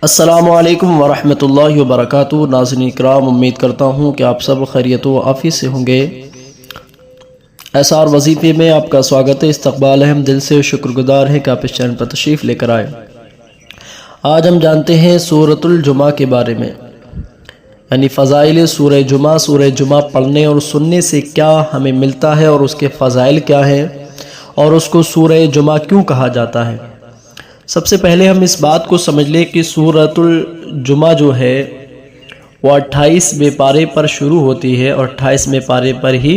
السلام علیکم ورحمۃ اللہ وبرکاتہ۔ ناظرین اکرام، امید کرتا ہوں کہ آپ سب خیریت و عافیت سے ہوں گے۔ ایسار وظیفے میں آپ کا سواگت ہے، استقبال ہے۔ ہم دل سے شکر گزار ہیں کہ آپ اس چینل پر تشریف لے کر آئے۔ آج ہم جانتے ہیں سورۃ الجمعہ کے بارے میں، یعنی فضائل سورہ جمعہ۔ سورہ جمعہ پڑھنے اور سننے سے کیا ہمیں ملتا ہے اور اس کے فضائل کیا ہیں، اور اس کو سورہ جمعہ کیوں کہا جاتا ہے۔ سب سے پہلے ہم اس بات کو سمجھ لیں کہ سورۃ الجمعہ جو ہے وہ 28ویں پارے پر شروع ہوتی ہے اور 28ویں پارے پر ہی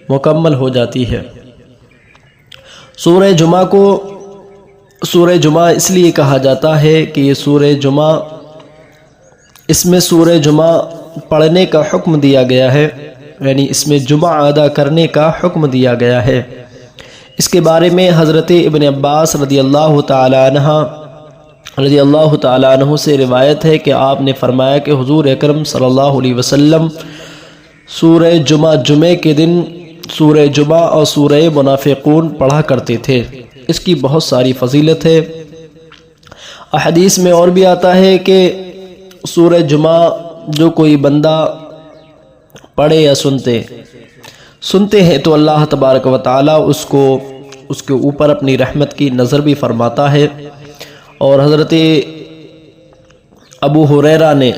مکمل ہو جاتی ہے۔ سورہ جمعہ کو سورہ جمعہ اس لیے کہا جاتا ہے کہ یہ سورہ جمعہ، اس میں سورہ جمعہ پڑھنے کا حکم دیا گیا ہے، یعنی اس میں جمعہ ادا کرنے کا حکم دیا گیا ہے۔ اس کے بارے میں حضرت ابن عباس رضی اللہ تعالی عنہ سے روایت ہے کہ آپ نے فرمایا کہ حضور اکرم صلی اللہ علیہ وسلم سورہ جمعے کے دن سورہ جمعہ اور سورہ منافقون پڑھا کرتے تھے۔ اس کی بہت ساری فضیلت ہے۔ احادیث میں اور بھی آتا ہے کہ سورہ جمعہ جو کوئی بندہ پڑھے یا سنتے ہیں تو اللہ تبارک و تعالی اس کے اوپر اپنی رحمت کی نظر بھی فرماتا ہے۔ اور حضرت ابو ہریرہ نے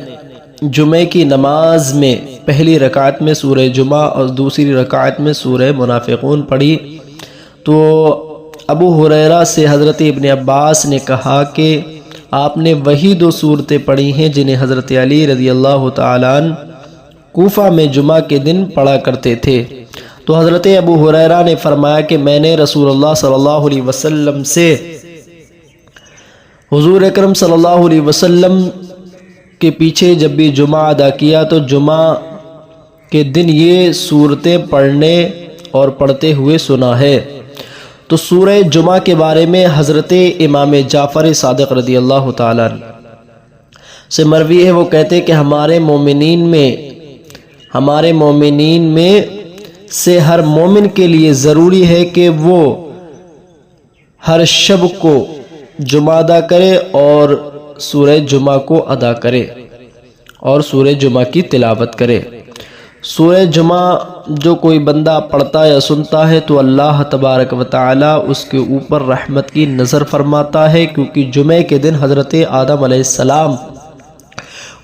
جمعے کی نماز میں پہلی رکعت میں سورہ جمعہ اور دوسری رکعت میں سورہ منافقون پڑھی، تو ابو ہریرہ سے حضرت ابن عباس نے کہا کہ آپ نے وہی دو صورتیں پڑھی ہیں جنہیں حضرت علی رضی اللہ تعالیٰ عنہ کوفہ میں جمعہ کے دن پڑھا کرتے تھے۔ تو حضرت ابو ہریرہ نے فرمایا کہ میں نے رسول اللہ صلی اللہ علیہ وسلم سے حضور اکرم صلی اللہ علیہ وسلم کے پیچھے جب بھی جمعہ ادا کیا تو جمعہ کے دن یہ صورتیں پڑھنے اور پڑھتے ہوئے سنا ہے۔ تو سورہ جمعہ کے بارے میں حضرت امام جعفر صادق رضی اللہ تعالیٰ سے مروی ہے، وہ کہتے کہ ہمارے مومنین میں سے ہر مومن کے لیے ضروری ہے کہ وہ ہر شب کو جمعہ ادا کرے اور سورہ جمعہ کو ادا کرے اور سورہ جمعہ کی تلاوت کرے۔ سورہ جمعہ جو کوئی بندہ پڑھتا یا سنتا ہے تو اللہ تبارک و تعالی اس کے اوپر رحمت کی نظر فرماتا ہے، کیونکہ جمعے کے دن حضرت آدم علیہ السلام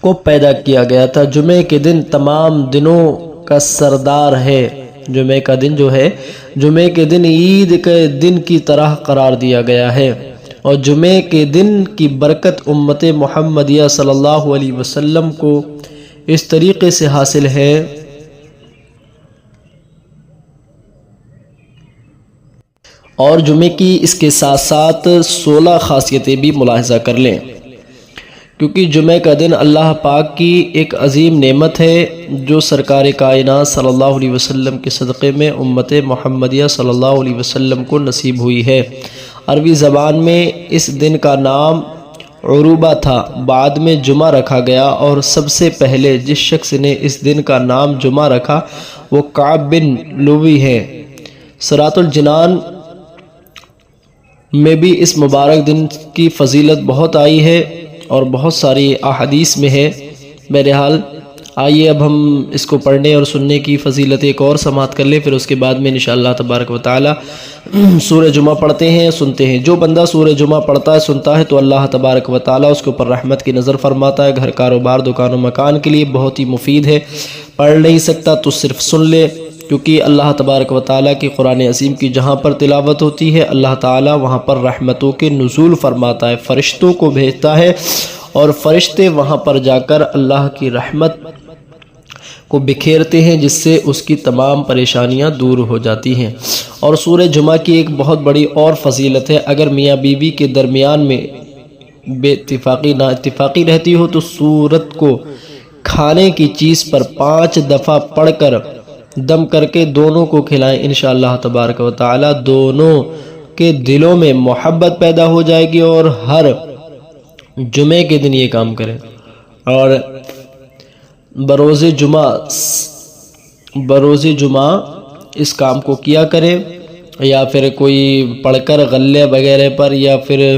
کو پیدا کیا گیا تھا۔ جمعے کے دن تمام دنوں کا سردار ہے۔ جمعے کا دن جو ہے، جمعے کے دن عید کے دن کی طرح قرار دیا گیا ہے، اور جمعے کے دن کی برکت امت محمدیہ صلی اللہ علیہ وسلم کو اس طریقے سے حاصل ہے۔ اور جمعے کی اس کے ساتھ ساتھ 16 خاصیتیں بھی ملاحظہ کر لیں، کیونکہ جمعہ کا دن اللہ پاک کی ایک عظیم نعمت ہے جو سرکار کائنات صلی اللہ علیہ وسلم کے صدقے میں امت محمدیہ صلی اللہ علیہ وسلم کو نصیب ہوئی ہے۔ عربی زبان میں اس دن کا نام عروبہ تھا، بعد میں جمعہ رکھا گیا، اور سب سے پہلے جس شخص نے اس دن کا نام جمعہ رکھا وہ کعب بن لوی ہے۔ صراط الجنان میں بھی اس مبارک دن کی فضیلت بہت آئی ہے اور بہت ساری احادیث میں ہے۔ بہرحال آئیے اب ہم اس کو پڑھنے اور سننے کی فضیلت ایک اور سماعت کر لیں، پھر اس کے بعد میں انشاءاللہ تبارک و تعالی سورہ جمعہ پڑھتے ہیں، سنتے ہیں۔ جو بندہ سورہ جمعہ پڑھتا ہے، سنتا ہے تو اللہ تبارک و تعالی اس کے اوپر رحمت کی نظر فرماتا ہے۔ گھر کاروبار دکان و مکان کے لیے بہت ہی مفید ہے۔ پڑھ نہیں سکتا تو صرف سن لے، کیونکہ اللہ تبارک و تعالیٰ کی قرآن عظیم کی جہاں پر تلاوت ہوتی ہے اللہ تعالیٰ وہاں پر رحمتوں کے نزول فرماتا ہے، فرشتوں کو بھیجتا ہے، اور فرشتے وہاں پر جا کر اللہ کی رحمت کو بکھیرتے ہیں، جس سے اس کی تمام پریشانیاں دور ہو جاتی ہیں۔ اور سورہ جمعہ کی ایک بہت بڑی اور فضیلت ہے، اگر میاں بیوی کے درمیان میں بے اتفاقی نا اتفاقی رہتی ہو تو سورت کو کھانے کی چیز پر 5 دفعہ پڑھ کر دم کر کے دونوں کو کھلائیں، انشاءاللہ تبارک و تعالی دونوں کے دلوں میں محبت پیدا ہو جائے گی، اور ہر جمعے کے دن یہ کام کریں، اور بروز جمعہ اس کام کو کیا کریں، یا پھر کوئی پڑھ کر غلے وغیرہ پر یا پھر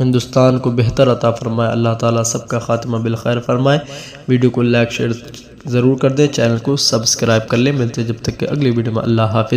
ہندوستان کو بہتر عطا فرمائے۔ اللہ تعالیٰ سب کا خاتمہ بالخیر فرمائے۔ ویڈیو کو لائک شیئر ضرور کر دیں، چینل کو سبسکرائب کر لیں۔ ملتے جب تک کہ اگلی ویڈیو میں، اللہ حافظ۔